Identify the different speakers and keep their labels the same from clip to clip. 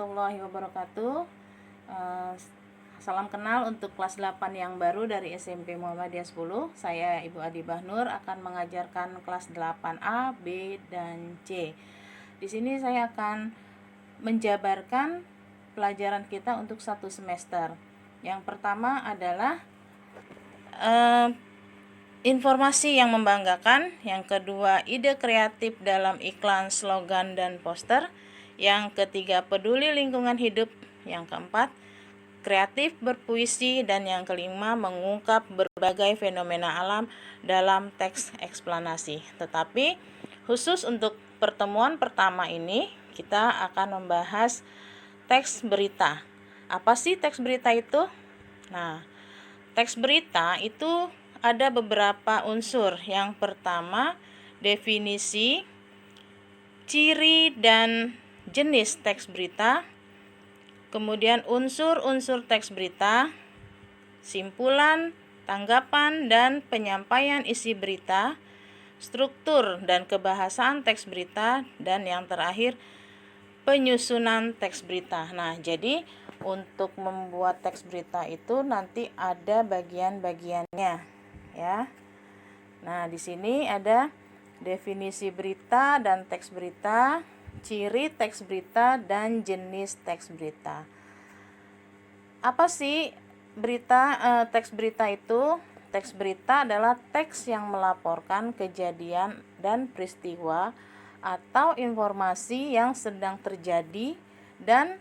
Speaker 1: warahmatullahi wabarakatuh. Salam kenal untuk kelas 8 yang baru dari SMP Muhammadiyah 10. Saya Ibu Adi Bahnur akan mengajarkan kelas 8A, B, dan C. Di sini saya akan menjabarkan pelajaran kita untuk satu semester. Yang pertama adalah informasi yang membanggakan. Yang kedua, ide kreatif dalam iklan, slogan, dan poster. Yang ketiga, peduli lingkungan hidup. Yang keempat, kreatif berpuisi. Dan yang kelima, mengungkap berbagai fenomena alam dalam teks eksplanasi. Tetapi khusus untuk pertemuan pertama ini, kita akan membahas teks berita. Apa sih teks berita itu? Nah, teks berita itu ada beberapa unsur. Yang pertama, definisi, ciri dan jenis teks berita. Kemudian unsur-unsur teks berita, simpulan, tanggapan, dan penyampaian isi berita, struktur dan kebahasaan teks berita, dan yang terakhir, penyusunan teks berita. Nah, jadi untuk membuat teks berita itu nanti ada bagian-bagiannya, ya. Nah, di sini ada definisi berita dan teks berita, ciri teks berita, dan jenis teks berita. Apa sih teks berita itu? Teks berita adalah teks yang melaporkan kejadian dan peristiwa atau informasi yang sedang terjadi dan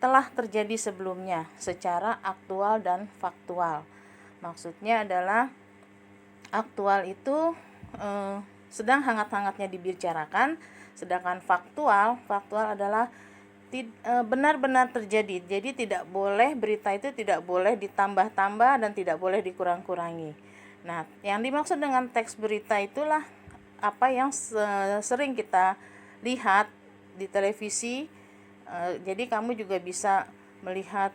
Speaker 1: telah terjadi sebelumnya secara aktual dan faktual. Maksudnya adalah aktual itu sedang hangat-hangatnya dibicarakan, sedangkan faktual adalah benar-benar terjadi. Jadi berita itu tidak boleh ditambah-tambah dan tidak boleh dikurang-kurangi. Nah, yang dimaksud dengan teks berita itulah apa yang sering kita lihat di televisi. Jadi kamu juga bisa melihat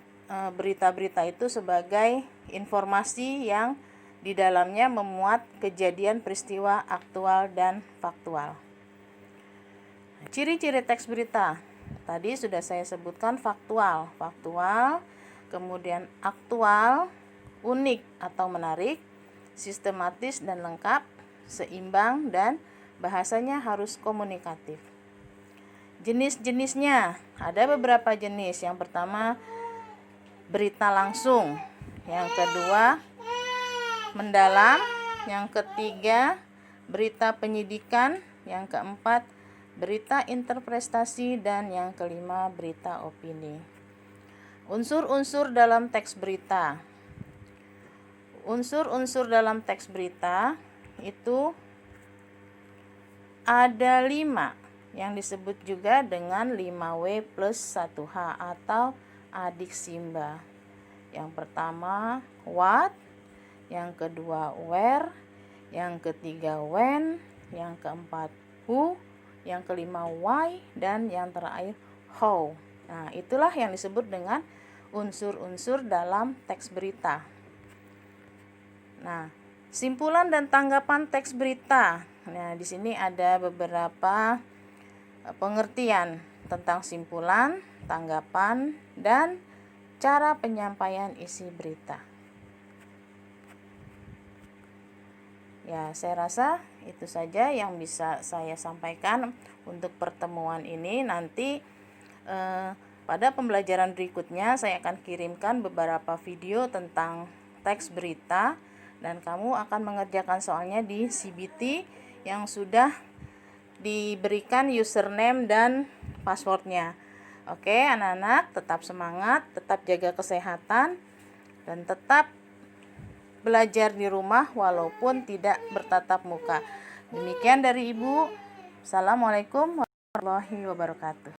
Speaker 1: berita-berita itu sebagai informasi yang di dalamnya memuat kejadian peristiwa aktual dan faktual. Ciri-ciri teks berita. Tadi sudah saya sebutkan faktual, kemudian aktual, unik atau menarik, sistematis dan lengkap, seimbang, dan bahasanya harus komunikatif. Jenis-jenisnya, ada beberapa jenis. Yang pertama, berita langsung. Yang kedua, mendalam. Yang ketiga, berita penyidikan. Yang keempat, berita interpretasi. Dan yang kelima, berita opini. Unsur-unsur dalam teks berita. Unsur-unsur dalam teks berita itu ada 5 yang disebut juga dengan 5W plus 1H atau adik Simba. Yang pertama what, yang kedua where, yang ketiga when, yang keempat who, yang kelima why, dan yang terakhir how. Nah, itulah yang disebut dengan unsur-unsur dalam teks berita. Nah, simpulan dan tanggapan teks berita. Nah, di sini ada beberapa pengertian tentang simpulan, tanggapan, dan cara penyampaian isi berita. Ya, saya rasa itu saja yang bisa saya sampaikan untuk pertemuan ini. Nanti pada pembelajaran berikutnya saya akan kirimkan beberapa video tentang teks berita dan kamu akan mengerjakan soalnya di CBT yang sudah diberikan username dan passwordnya. Oke, anak-anak, tetap semangat, tetap jaga kesehatan, dan tetap belajar di rumah walaupun tidak bertatap muka. Demikian dari Ibu. Assalamualaikum warahmatullahi wabarakatuh.